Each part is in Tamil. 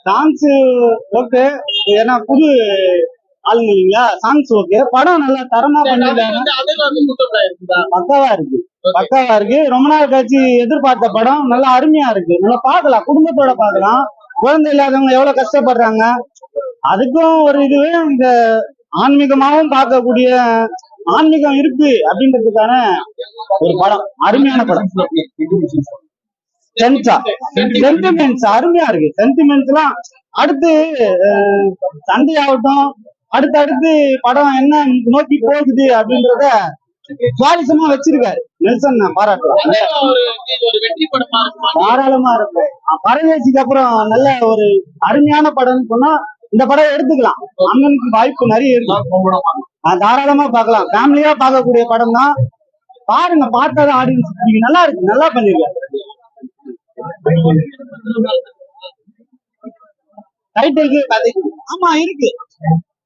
சாங்ஸ் ஓகே, ஏன்னா புது ஆளுங்க இல்லைங்களா, சாங்ஸ் ஓகே. படம் நல்லா தரமா பண்ணிருக்காங்க, பக்காவா இருக்கு, பக்காவா இருக்கு. ரொம்ப நாள் கழிச்சு எதிர்பார்த்த படம், நல்லா அருமையா இருக்கு. நல்லா பார்க்கலாம், குடும்பத்தோட பார்க்கலாம். குழந்தை இல்லாதவங்க எவ்வளவு கஷ்டப்படுறாங்க, அதுக்கும் ஒரு இதுவே இந்த ஆன்மீகமாவும் பார்க்கக்கூடிய, ஆன்மீகம் இருக்கு அப்படின்றதுக்கான ஒரு படம், அருமையான படம். சென்டிமெண்ட்ஸ் அருமையா இருக்கு. சென்டிமெண்ட்ஸ் எல்லாம் அடுத்து சண்டை ஆகட்டும், அடுத்தடுத்து படம் என்ன நோக்கி போகுது அப்படின்றத சுவாரஸ்யமா வச்சிருக்காரு நெல்சன். நான் பாராட்டுறேன், தாராளமா இருக்கும். பரதேசிக்கு அப்புறம் நல்ல ஒரு அருமையான படம்னு சொன்னா இந்த படம் எடுத்துக்கலாம். அண்ணனுக்கு வாய்ப்பு நிறைய இருக்கு, தாராளமா பார்க்கலாம். ஃபேமிலியா பார்க்கக்கூடிய படம் தான், பாருங்க. பார்த்தாதான் ஆடியன்ஸ் நல்லா இருக்கு, நல்லா பண்ணிருக்காரு. டைட்டிலுக்கு கதைக்கு ஆமா இருக்கு,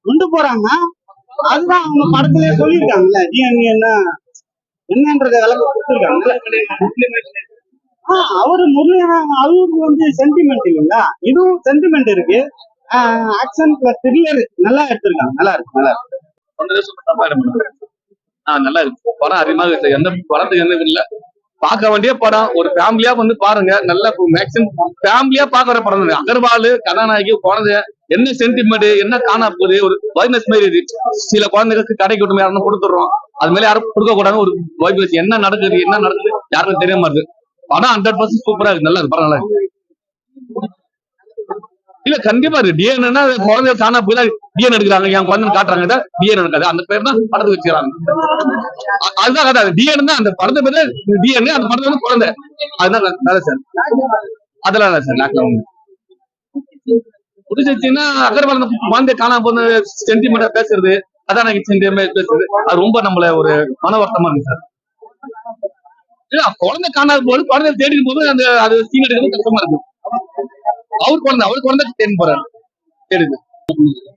கொண்டு போறாங்க. அதுதான் அவங்க படத்திலே சொல்லியிருக்காங்கல்ல, என்னன்றத விளக்க கொடுத்துருக்காங்க. அவரு முருகன், அவருக்கு வந்து சென்டிமெண்ட் இல்லைங்களா, இதுவும் சென்டிமெண்ட் இருக்கு. ஆக்ஷன் பிளஸ் த்ரில்லர் நல்லா எடுத்திருக்காங்க, நல்லா இருக்கு, நல்லா இருக்கு. நல்லா இருக்கு படம், அதிகமாக இருக்கு. எந்த படத்துக்கு எந்த இல்ல, பார்க்க வேண்டிய படம். ஒரு ஃபேமிலியா வந்து பாருங்க, நல்ல மேக்சிமம் ஃபேமிலியா பாக்குற படம். அகர்வால் கதாநாயகி, குழந்தை என்ன சென்டிமெண்ட், என்ன காணா போகுது, ஒரு வைப்னஸ் மாதிரி இருக்கு. சில குழந்தைகளுக்கு கடைக்கு விட்டு யாரும் கொடுத்துடுறோம், அது மேல யாரும் கொடுக்க கூடாது. ஒரு வைப்னஸ் என்ன நடக்குது யாருக்கும் தெரிய மாட்டேது. படம் 100% சூப்பரா இருக்கு, நல்லா இருக்கு படம், நல்லா இருக்கு. இல்ல கண்டிப்பா இருக்கு. டிஎன்ஏ குழந்தை காணா போய் டிஎன் எடுக்கிறாங்க, என் குழந்தை காட்டுறாங்க, டிஎன் எடுக்காது. அந்த பேர் தான் படத்துக்கு வச்சுக்கிறாங்க. அதுதான் கதை, டிஎன் தான் அந்த படத்தை பேர் டிஎன்ஏ, அந்த படத்தை வந்து குழந்தை. அதுதான் சார், அதெல்லாம் இல்ல சார். புடிச்சிருச்சுன்னா அகர்வால் குழந்தை காணாம போன சென்டிமெண்டா பேசுறது, அதான் எனக்கு சென்டிமெண்ட் பேசுறது, அது ரொம்ப நம்மள ஒரு மன வருத்தமா இருக்கு சார். இல்ல குழந்தை காணாத போது, குழந்தை தேடிக்கும் போது அந்த அது சீன் எடுக்கிறது கஷ்டமா இருக்கு. அவர் குழந்தை தேடி போறாரு, தேடுது.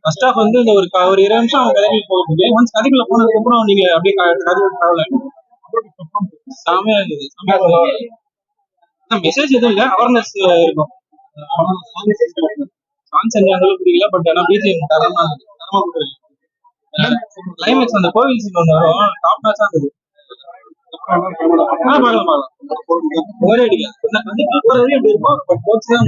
ஃபர்ஸ்ட் ஆஃப் வந்து இந்த ஒரு 20 நிமிஷம் அவங்க கதைக்குள்ள போகுது. ஒன்ஸ் கதைக்குள்ள போனதுக்கு அப்புறம் நீங்க அப்படியே செமையா இருந்தது. மெசேஜ் எதுவும் இல்ல, அவேர்னஸ் இருக்கும். சாங்ஸ் அந்த அளவுக்கு பிடிக்கல, பட் ஆனா பிஜிஎம் தரமா கொடுத்துருக்கு. கிளைமேக்ஸ் அந்த கோவில் சீன் ஒன்று வரும், டாப் மேட்சா இருந்தது. ஒரே அடிக்காது, போறது எப்படி இருக்கும், பட் போச்சு தான்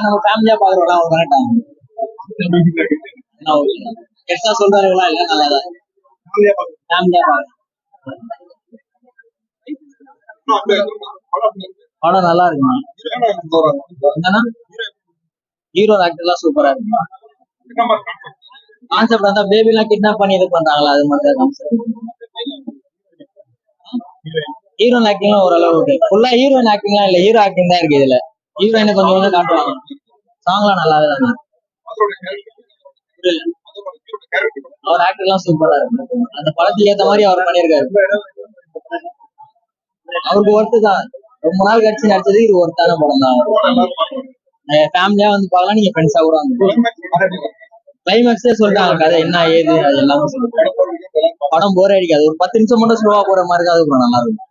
நம்ம ஃபேமிலியா பாக்குறோம்ல, அவங்க கரெக்ட் ஆகும். எக்ஸ்ட்ரா சொல்றாருங்களா இல்ல, நல்லாதான் ஃபேமிலியா பாக்குறோம். படம் நல்லா இருக்கு. என்னன்னா ஹீரோ ஆக்டர்லாம் சூப்பரா இருக்கு. கான்செப்ட் வந்து பேபி எல்லாம் கிட்னாப் பண்ணி இது பண்றாங்களா, அது மாதிரி கான்செப்ட். ஹீரோயின் ஆக்டிங்லாம் ஓரளவுக்கு ஃபுல்லா ஹீரோயின் ஆக்டிங்லாம் இல்ல, ஹீரோ ஆக்டிங் தான் இருக்கு இதுல. ஹீரோயினை கொஞ்சம் கொஞ்சம் காட்டுவாங்க. சாங்லாம் நல்லாவே தான், அவர் ஆக்டர்லாம் சூப்பரா இருக்கு. அந்த படத்துக்கு ஏத்த மாதிரி அவர் பண்ணியிருக்காரு. அவருக்கு ஒர்த்து தான், ரொம்ப நாள் கழிச்சு நடிச்சது இது ஒர்த்தான படம் தான். ஃபேமிலியா வந்து பார்க்கலாம், நீங்க ஃப்ரெண்ட்ஸா கூட வந்து. கிளைமேக்ஸே சொல்றாங்க கதை என்ன ஏது, அது எல்லாமே சொல்றாங்க. படம் போரே அடிக்காது, ஒரு 10 நிமிஷம் மட்டும் ஸ்லோவா போற மாதிரி இருக்காது, நல்லா இருக்கும்.